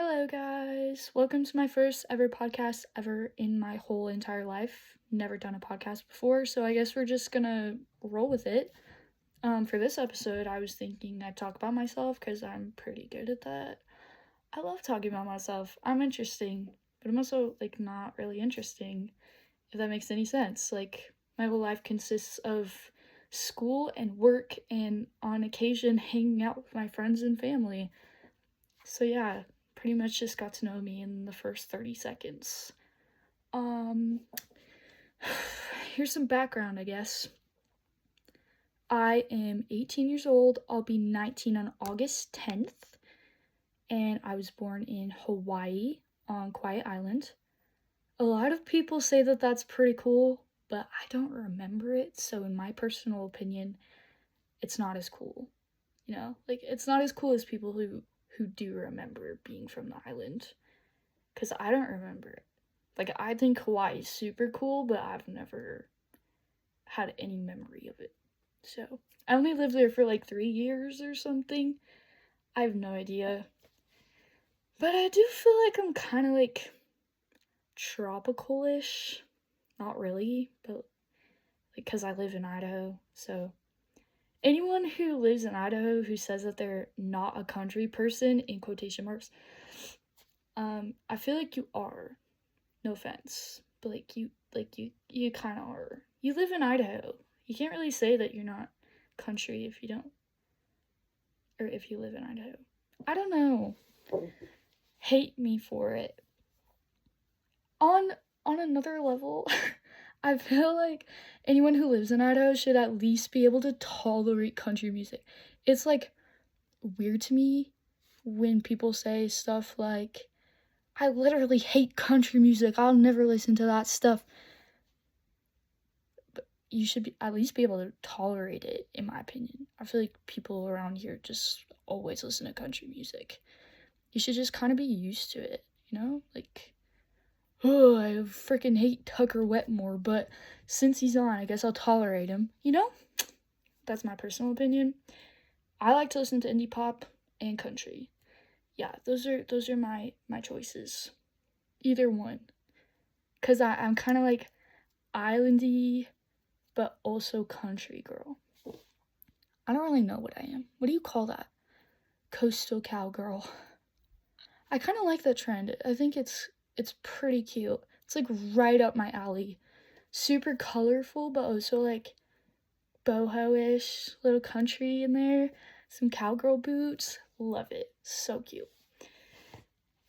Hello, guys. Welcome to my first ever podcast ever in my whole entire life. Never done a podcast before, so I guess we're just gonna roll with it. For this episode, I was thinking I'd talk about myself because I'm pretty good at that. I love talking about myself. I'm interesting, but I'm also not really interesting, if that makes any sense. My whole life consists of school and work and on occasion hanging out with my friends and family. So yeah, pretty much just got to know me in the first 30 seconds. Um, Here's some background, I guess. I am 18 years old. I'll be 19 on August 10th. And I was born in Hawaii on Quiet Island. A lot of people say that that's pretty cool, but I don't remember it. So in my personal opinion, it's not as cool. It's not as cool as people who do remember being from the island. Because I don't remember it. I think Hawaii is super cool, but I've never had any memory of it. So, I only lived there for 3 years or something. I have no idea. But I do feel like I'm kind of tropical-ish. Not really, but because I live in Idaho. So, anyone who lives in Idaho who says that they're not a country person, in quotation marks, I feel like you are. No offense, but you kind of are. You live in Idaho. You can't really say that you're not country if you don't, or if you live in Idaho. I don't know. Hate me for it. On another level, I feel like anyone who lives in Idaho should at least be able to tolerate country music. It's weird to me when people say stuff like, I literally hate country music. I'll never listen to that stuff. But you should at least be able to tolerate it, in my opinion. I feel like people around here just always listen to country music. You should just kind of be used to it, oh, I freaking hate Tucker Wetmore, but since he's on, I guess I'll tolerate him, That's my personal opinion. I like to listen to indie pop and country. Yeah, those are my choices. Either one. Because I'm kind of islandy, but also country girl. I don't really know what I am. What do you call that? Coastal cowgirl. I kind of like that trend. I think it's pretty cute. It's right up my alley. Super colorful, but also boho-ish, little country in there. Some cowgirl boots. Love it. So cute.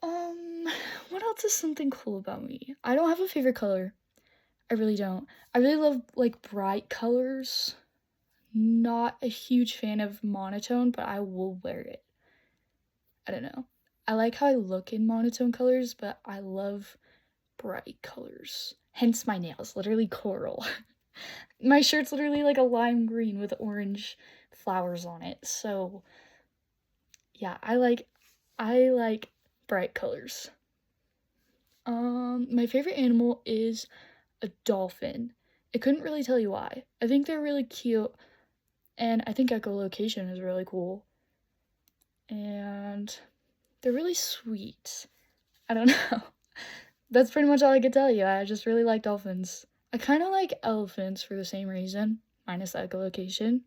What else is something cool about me? I don't have a favorite color. I really don't. I really love bright colors. Not a huge fan of monotone, but I will wear it. I don't know. I like how I look in monotone colors, but I love bright colors. Hence my nails, literally coral. My shirt's literally a lime green with orange flowers on it. So yeah, I like bright colors. My favorite animal is a dolphin. I couldn't really tell you why. I think they're really cute, and I think echolocation is really cool. And they're really sweet. I don't know. That's pretty much all I could tell you. I just really like dolphins. I kind of like elephants for the same reason, minus the echolocation.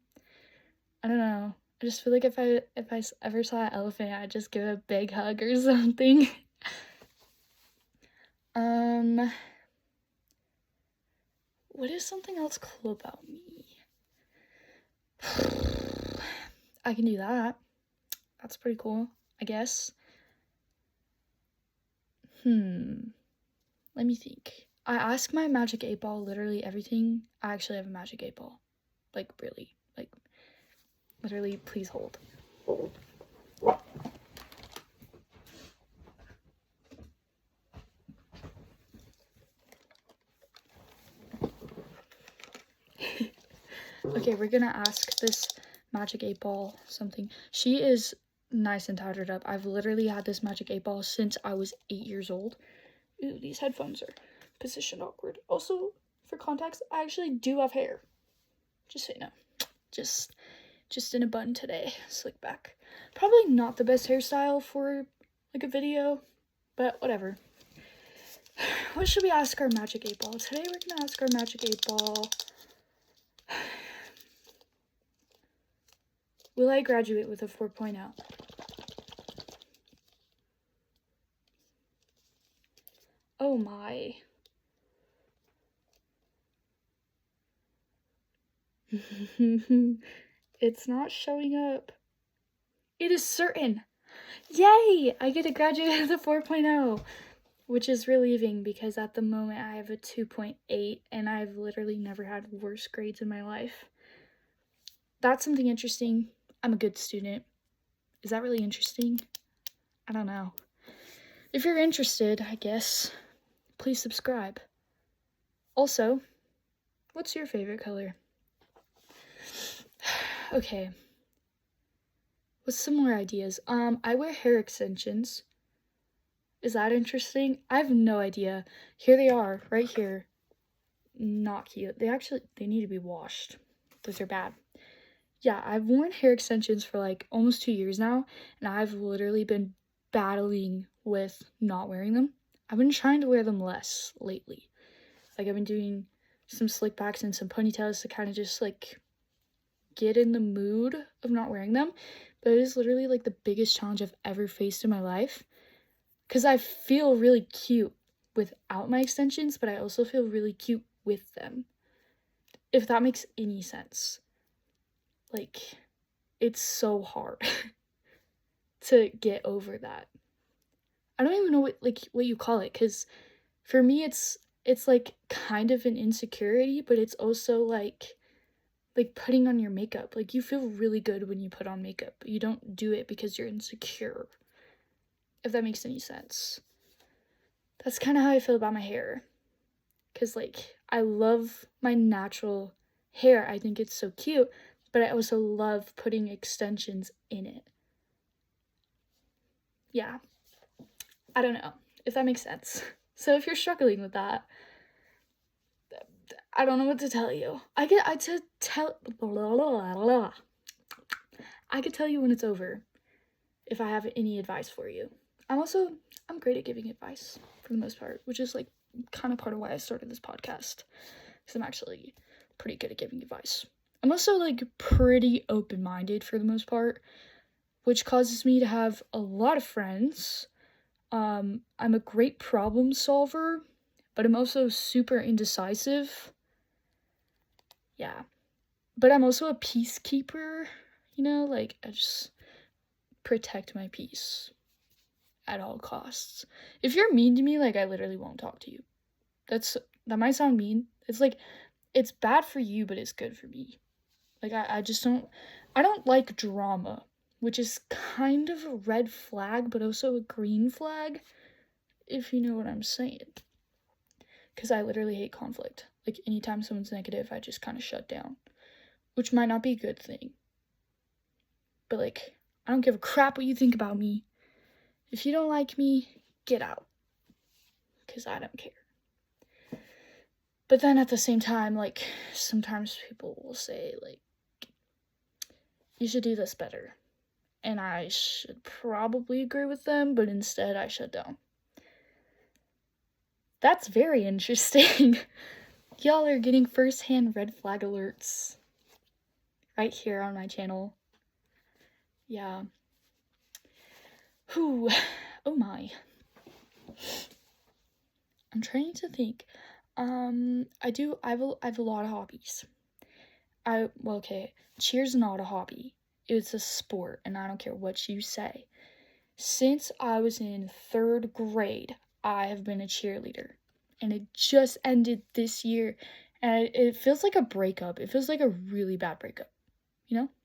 I don't know. I just feel like if I ever saw an elephant, I'd just give it a big hug or something. What is something else cool about me? I can do that. That's pretty cool, I guess. Let me think. I ask my magic 8-ball literally everything. I actually have a magic 8-ball. Really. Literally, please hold. Okay, we're gonna ask this magic 8-ball something. She is nice and tattered up. I've literally had this magic 8-ball since I was 8 years old. Ooh, these headphones are positioned awkward. Also, for context, I actually do have hair. Just so you know. Just in a bun today. Slick back. Probably not the best hairstyle for like a video, but whatever. What should we ask our magic 8 ball? Today we're gonna ask our magic 8 ball, will I graduate with a 4.0? Oh my. It's not showing up. It is certain. Yay! I get to graduate with a 4.0, which is relieving because at the moment I have a 2.8 and I've literally never had worse grades in my life. That's something interesting. I'm a good student. Is that really interesting? I don't know. If you're interested, I guess, please subscribe. Also, what's your favorite color? Okay. What's some more ideas? I wear hair extensions. Is that interesting? I have no idea. Here they are, right here. Not cute. They need to be washed. Those are bad. Yeah, I've worn hair extensions for like almost 2 years now, and I've literally been battling with not wearing them. I've been trying to wear them less lately. Like, I've been doing some slick backs and some ponytails to kind of just like get in the mood of not wearing them. But it is literally like the biggest challenge I've ever faced in my life. Because I feel really cute without my extensions, but I also feel really cute with them. If that makes any sense. Like, it's so hard to get over that. I don't even know what you call it, because for me it's like kind of an insecurity, but it's also like putting on your makeup. Like, you feel really good when you put on makeup. You don't do it because you're insecure. If that makes any sense. That's kind of how I feel about my hair. Because, like, I love my natural hair. I think it's so cute, but I also love putting extensions in it. Yeah. I don't know if that makes sense. So if you're struggling with that, I don't know what to tell you. I could tell you when it's over if I have any advice for you. I'm great at giving advice for the most part, which is like kind of part of why I started this podcast, because I'm actually pretty good at giving advice. I'm also like pretty open-minded for the most part, which causes me to have a lot of friends. I'm a great problem solver, but I'm also super indecisive. Yeah. But I'm also a peacekeeper, like I just protect my peace at all costs. If you're mean to me, like, I literally won't talk to you. That might sound mean. It's like, it's bad for you, but it's good for me. Like, I don't like drama, which is kind of a red flag, but also a green flag, if you know what I'm saying. Because I literally hate conflict. Like, anytime someone's negative, I just kind of shut down, which might not be a good thing. But, like, I don't give a crap what you think about me. If you don't like me, get out. Because I don't care. But then at the same time, like, sometimes people will say, like, you should do this better. And I should probably agree with them, but instead I shut down. That's very interesting. Y'all are getting first-hand red flag alerts right here on my channel. Yeah. Whew. Oh my. I'm trying to think. I have a lot of hobbies. Cheer's not a hobby. It's a sport, and I don't care what you say. Since I was in 3rd grade, I have been a cheerleader, and it just ended this year, and it feels like a breakup. It feels like a really bad breakup,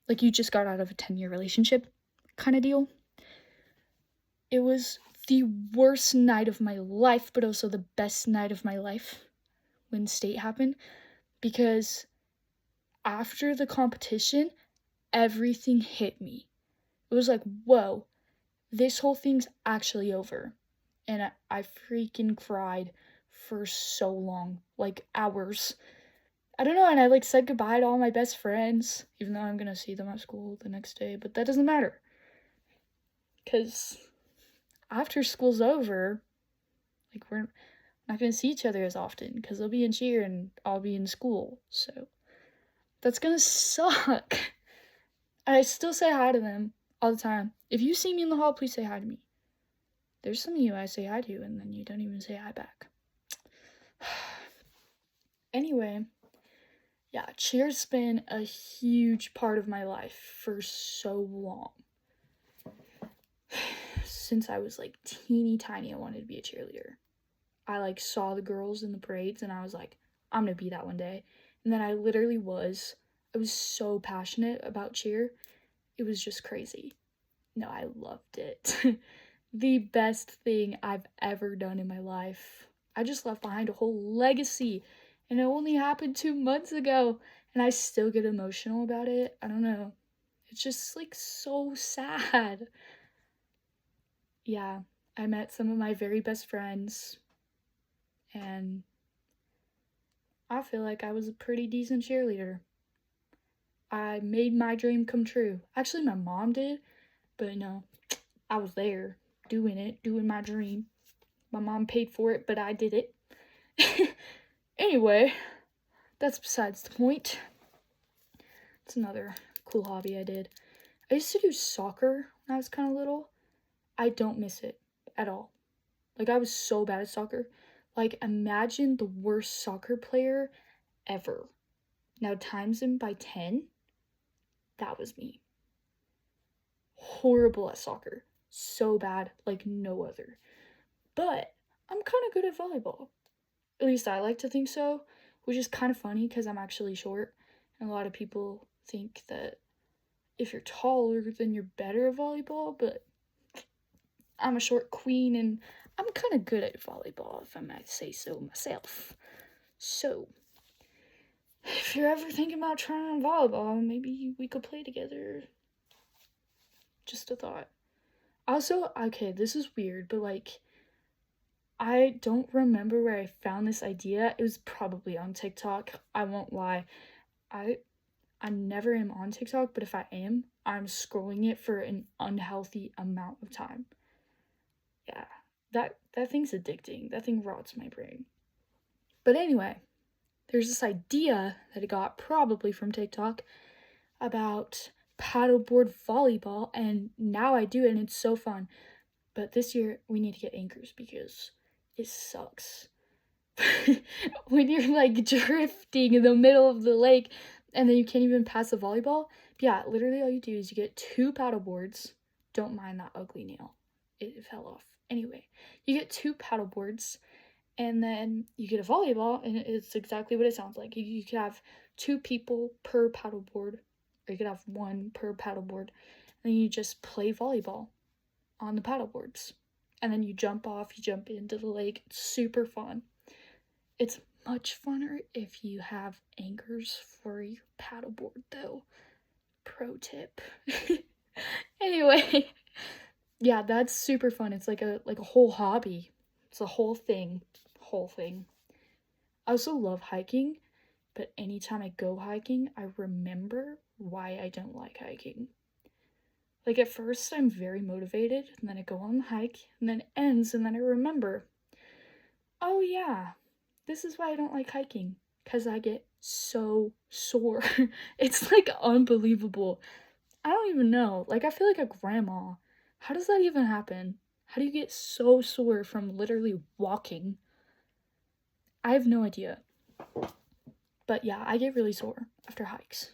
like you just got out of a 10-year relationship kind of deal. It was the worst night of my life, but also the best night of my life when state happened, because after the competition, everything hit me. It was like, whoa, this whole thing's actually over. And I freaking cried for so long, like hours. I don't know, and I like said goodbye to all my best friends, even though I'm gonna see them at school the next day, but that doesn't matter. Because after school's over, like, we're not gonna see each other as often because they'll be in cheer and I'll be in school. So that's gonna suck. I still say hi to them all the time. If you see me in the hall, please say hi to me. There's some of you I say hi to and then you don't even say hi back. Anyway, yeah, cheer's been a huge part of my life for so long. Since I was like teeny tiny, I wanted to be a cheerleader. I like saw the girls in the parades and I was like, I'm gonna be that one day. And then I literally was. I was so passionate about cheer. It was just crazy. No, I loved it. The best thing I've ever done in my life. I just left behind a whole legacy, and it only happened 2 months ago, and I still get emotional about it. I don't know. It's just like so sad. Yeah, I met some of my very best friends, and I feel like I was a pretty decent cheerleader. I made my dream come true. Actually, my mom did, but no, I was there doing it, doing my dream. My mom paid for it, but I did it. Anyway, that's besides the point. It's another cool hobby I did. I used to do soccer when I was kind of little. I don't miss it at all. Like, I was so bad at soccer. Like, imagine the worst soccer player ever. Now, times him by 10. That was me. Horrible at soccer. So bad, like no other. But I'm kind of good at volleyball. At least I like to think so, which is kind of funny because I'm actually short. And a lot of people think that if you're taller, then you're better at volleyball, but I'm a short queen and I'm kind of good at volleyball, if I might say so myself. So, if you're ever thinking about trying volleyball, maybe we could play together. Just a thought. Also, okay, this is weird, but like, I don't remember where I found this idea. It was probably on TikTok. I won't lie. I never am on TikTok, but if I am, I'm scrolling it for an unhealthy amount of time. Yeah, that thing's addicting. That thing rots my brain. But anyway, there's this idea that I got probably from TikTok about paddleboard volleyball, and now I do it and it's so fun. But this year we need to get anchors because it sucks. When you're like drifting in the middle of the lake and then you can't even pass the volleyball. But yeah, literally all you do is you get 2 paddle boards. Don't mind that ugly nail. It fell off. Anyway, you get 2 paddle boards and then you get a volleyball, and it's exactly what it sounds like. You could have 2 people per paddle board, or you could have 1 per paddle board, and you just play volleyball on the paddle boards. And then you jump off, you jump into the lake. It's super fun. It's much funner if you have anchors for your paddleboard, though. Pro tip. Anyway, yeah, that's super fun. It's like a whole hobby. It's a whole thing. I also love hiking, but anytime I go hiking, I remember why I don't like hiking. Like, at first, I'm very motivated, and then I go on the hike, and then it ends, and then I remember, oh yeah, this is why I don't like hiking, because I get so sore. It's like unbelievable. I don't even know. Like, I feel like a grandma. How does that even happen? How do you get so sore from literally walking? I have no idea. But yeah, I get really sore after hikes.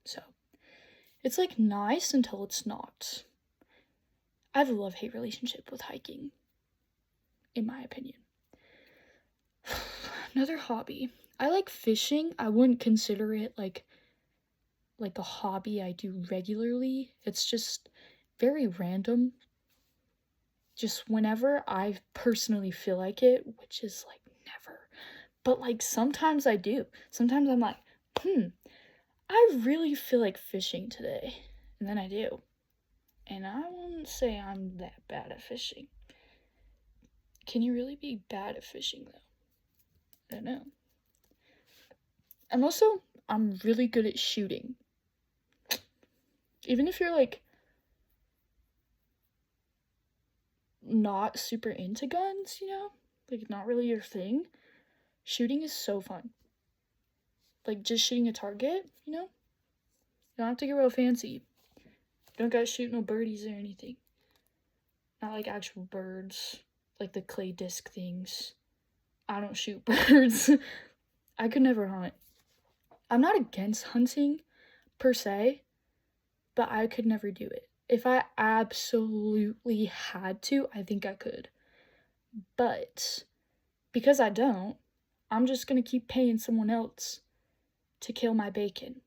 So, it's like nice until it's not. I have a love-hate relationship with hiking, in my opinion. Another hobby. I like fishing. I wouldn't consider it like a hobby I do regularly. It's just very random. Just whenever I personally feel like it, which is like never. But like sometimes I do. Sometimes I'm like, I really feel like fishing today. And then I do. And I wouldn't say I'm that bad at fishing. Can you really be bad at fishing though? I don't know. I'm really good at shooting. Even if you're like not super into guns, like not really your thing, shooting is so fun. Like just shooting a target, you don't have to get real fancy. You don't gotta shoot no birdies or anything. Not like actual birds, like the clay disc things. I don't shoot birds. I could never hunt. I'm not against hunting per se, but I could never do it. If I absolutely had to, I think I could. But because I don't, I'm just gonna keep paying someone else to kill my bacon.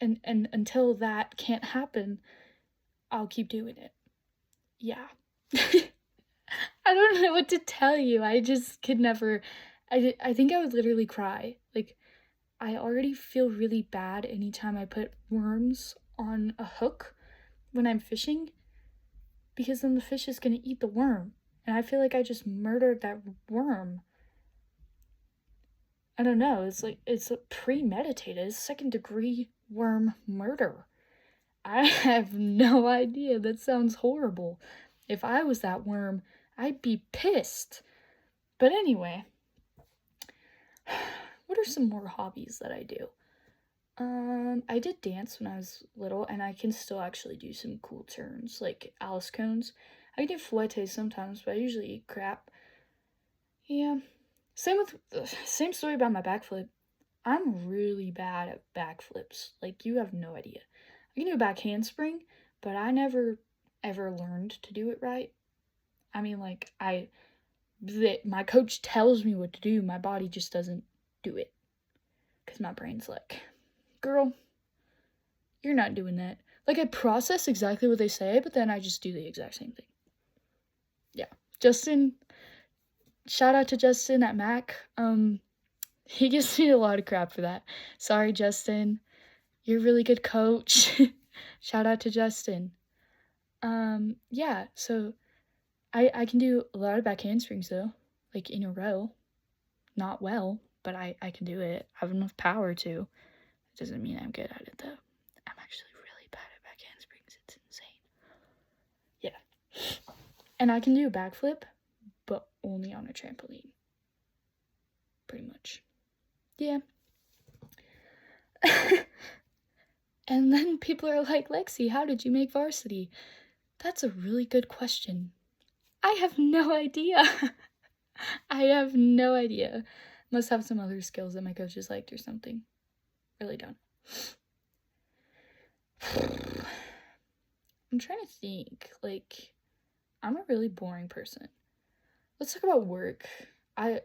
And until that can't happen, I'll keep doing it. Yeah. I don't know what to tell you. I just could never. I think I would literally cry. Like, I already feel really bad anytime I put worms on a hook when I'm fishing, because then the fish is gonna eat the worm. And I feel like I just murdered that worm. I don't know. It's premeditated. It's second-degree worm murder. I have no idea. That sounds horrible. If I was that worm, I'd be pissed. But anyway, what are some more hobbies that I do? I did dance when I was little, and I can still actually do some cool turns, like Alice cones. I can do fouettes sometimes, but I usually eat crap. Yeah. Same story about my backflip. I'm really bad at backflips. Like, you have no idea. I can do a back handspring, but I never ever learned to do it right. I mean, like, my coach tells me what to do, my body just doesn't do it. Because my brain's like, girl, you're not doing that. Like, I process exactly what they say, but then I just do the exact same thing. Yeah. Justin, shout out to Justin at Mac. He gives me a lot of crap for that. Sorry, Justin. You're a really good coach. Shout out to Justin. Yeah, so I can do a lot of back handsprings though, like in a row. Not well, but I can do it. I have enough power to. It doesn't mean I'm good at it though. I'm actually really bad at back handsprings. It's insane. Yeah. And I can do a backflip, but only on a trampoline. Pretty much. Yeah. And then people are like, Lexi, how did you make varsity? That's a really good question. I have no idea. I have no idea. Must have some other skills that my coaches liked or something. Really don't. I'm trying to think. Like, I'm a really boring person. Let's talk about work. But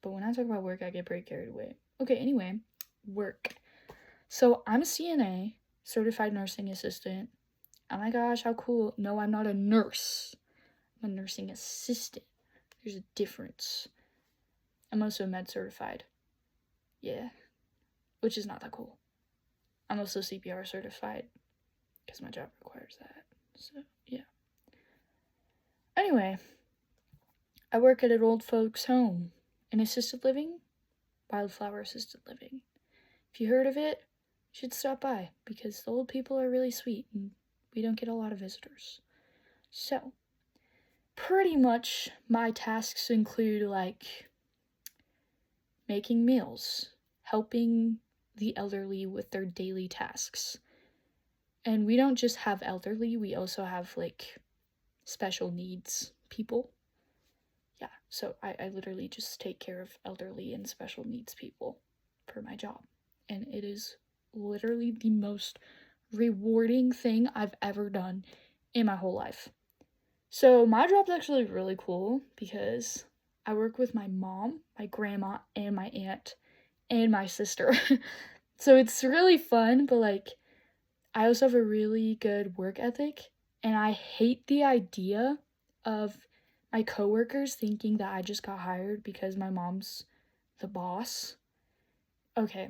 when I talk about work, I get pretty carried away. Okay, anyway, work. So I'm a CNA, certified nursing assistant. Oh my gosh, how cool. No, I'm not a nurse. I'm a nursing assistant. There's a difference. I'm also med certified. Yeah. Which is not that cool. I'm also CPR certified because my job requires that. So, yeah. Anyway, I work at an old folks' home in assisted living, Wildflower Assisted Living. If you heard of it, you should stop by because the old people are really sweet and we don't get a lot of visitors. So, pretty much my tasks include like making meals, helping the elderly with their daily tasks. And we don't just have elderly, we also have like special needs people. Yeah, so I literally just take care of elderly and special needs people for my job. And it is literally the most rewarding thing I've ever done in my whole life. So my job's actually really cool because I work with my mom, my grandma, and my aunt, and my sister. So it's really fun, but like, I also have a really good work ethic, and I hate the idea of my coworkers thinking that I just got hired because my mom's the boss. Okay,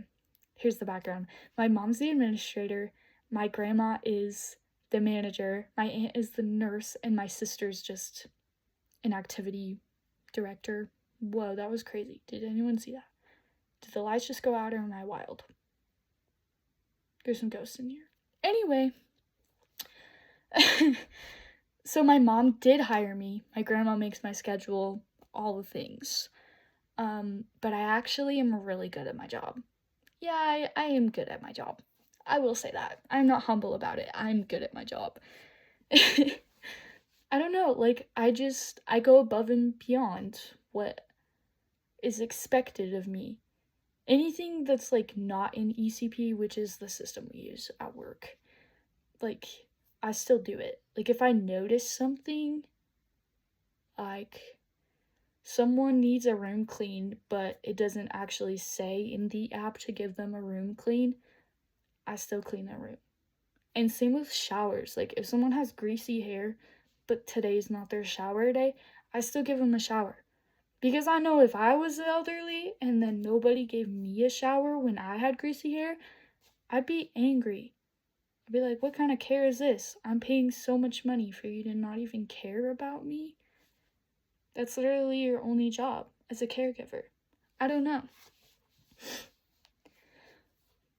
here's the background. My mom's the administrator, my grandma is the manager, my aunt is the nurse, and my sister's just an activity director. Whoa, that was crazy. Did anyone see that? Did the lights just go out or am I wild? There's some ghosts in here. Anyway, So my mom did hire me. My grandma makes my schedule, all the things. But I actually am really good at my job. Yeah, I am good at my job. I will say that. I'm not humble about it. I'm good at my job. I don't know, like, I go above and beyond what is expected of me. Anything that's, like, not in ECP, which is the system we use at work, like, I still do it. Like, if I notice something, like, someone needs a room cleaned, but it doesn't actually say in the app to give them a room clean, I still clean their room. And same with showers. Like, if someone has greasy hair, but today's not their shower day, I still give them a shower. Because I know if I was elderly and then nobody gave me a shower when I had greasy hair, I'd be angry. I'd be like, what kind of care is this? I'm paying so much money for you to not even care about me? That's literally your only job as a caregiver. I don't know.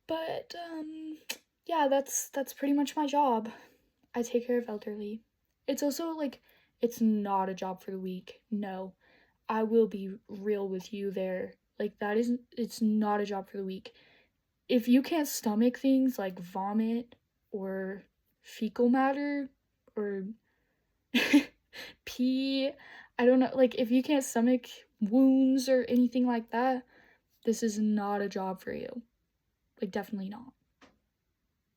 But, yeah, that's pretty much my job. I take care of elderly. It's also, like, it's not a job for the weak. No. I will be real with you there. Like, it's not a job for the weak. If you can't stomach things like vomit or fecal matter or pee, I don't know, like, if you can't stomach wounds or anything like that, this is not a job for you. Like, definitely not.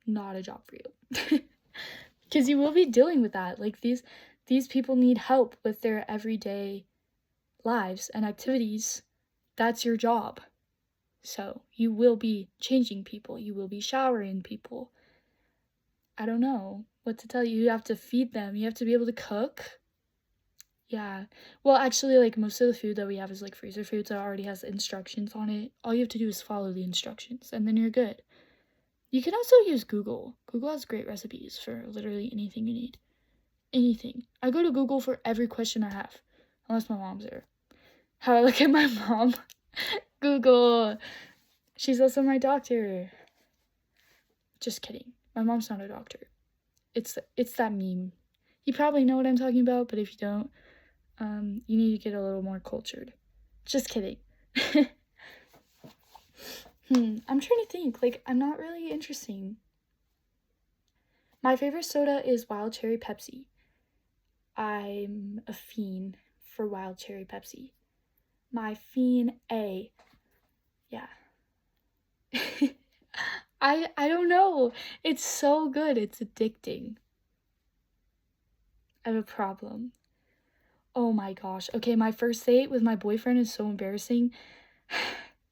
Not a job for you. Because you will be dealing with that. Like, these people need help with their everyday lives and activities. That's your job. So you will be changing people. You will be showering people. I don't know what to tell you. You have to feed them. You have to be able to cook. Yeah. Well, actually, like, most of the food that we have is like freezer food, so it already has instructions on it. All you have to do is follow the instructions, and then you're good. You can also use Google. Google has great recipes for literally anything you need. Anything. I go to Google for every question I have, unless my mom's there. How I look at my mom. Google. She's also my doctor. Just kidding. My mom's not a doctor. It's that meme. You probably know what I'm talking about, but if you don't, you need to get a little more cultured. Just kidding. I'm trying to think. Like, I'm not really interesting. My favorite soda is Wild Cherry Pepsi. I'm a fiend for Wild Cherry Pepsi. My fiend A. Yeah. I don't know. It's so good. It's addicting. I have a problem. Oh my gosh. Okay, my first date with my boyfriend is so embarrassing.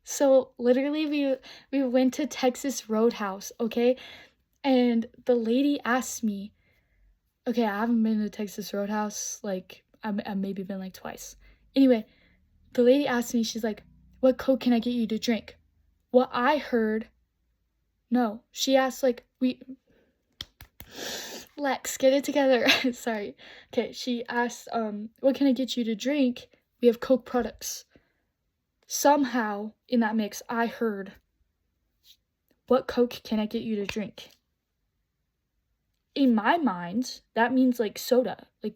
So literally we went to Texas Roadhouse, okay? And the lady asked me, okay, I haven't been to Texas Roadhouse, like, I've maybe been like twice. Anyway, the lady asked me, she's like, what Coke can I get you to drink? What I heard, no, she asked, like, Lex, get it together. Sorry. Okay, she asked, what can I get you to drink? We have Coke products. Somehow, in that mix, I heard, what Coke can I get you to drink? In my mind, that means, like, soda. Like,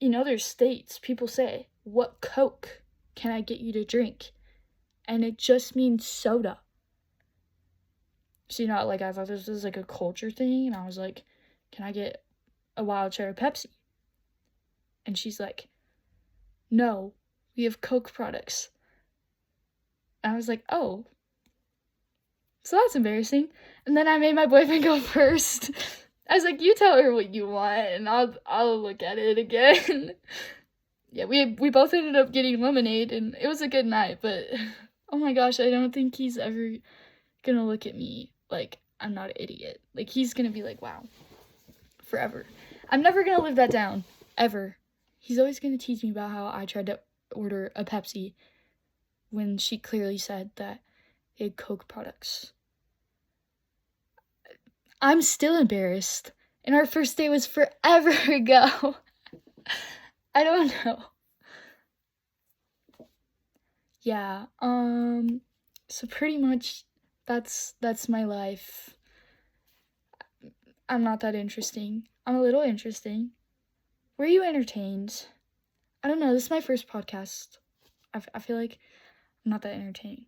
in other states, people say, what Coke can I get you to drink? And it just means soda. So, you know, like, I thought this was, like, a culture thing, and I was like, can I get a Wild Cherry Pepsi? And she's like, no, we have Coke products. And I was like, oh. So that's embarrassing. And then I made my boyfriend go first. I was like, you tell her what you want, and I'll look at it again. Yeah, we both ended up getting lemonade, and it was a good night, but oh my gosh, I don't think he's ever gonna look at me like I'm not an idiot. Like, he's gonna be like, wow, forever. I'm never gonna live that down, ever. He's always gonna tease me about how I tried to order a Pepsi when she clearly said that they had Coke products. I'm still embarrassed, and our first date was forever ago. I don't know. Yeah, so pretty much that's my life. I'm not that interesting. I'm a little interesting. were you entertained? I don't know, this is my first podcast. I feel like I'm not that entertaining.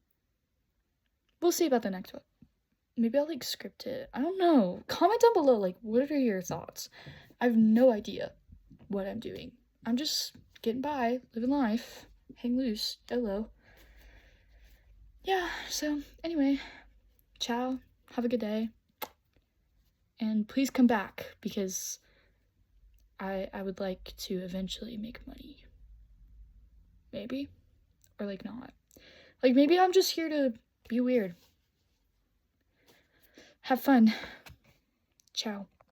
We'll see about the next one. Maybe I'll, like, script it. I don't know. Comment down below, like, what are your thoughts? I have no idea what I'm doing. I'm just getting by, living life, hang loose, YOLO. Yeah, so, anyway, ciao, have a good day, and please come back, because I would like to eventually make money. Maybe, or, like, not. Like, maybe I'm just here to be weird. Have fun. Ciao.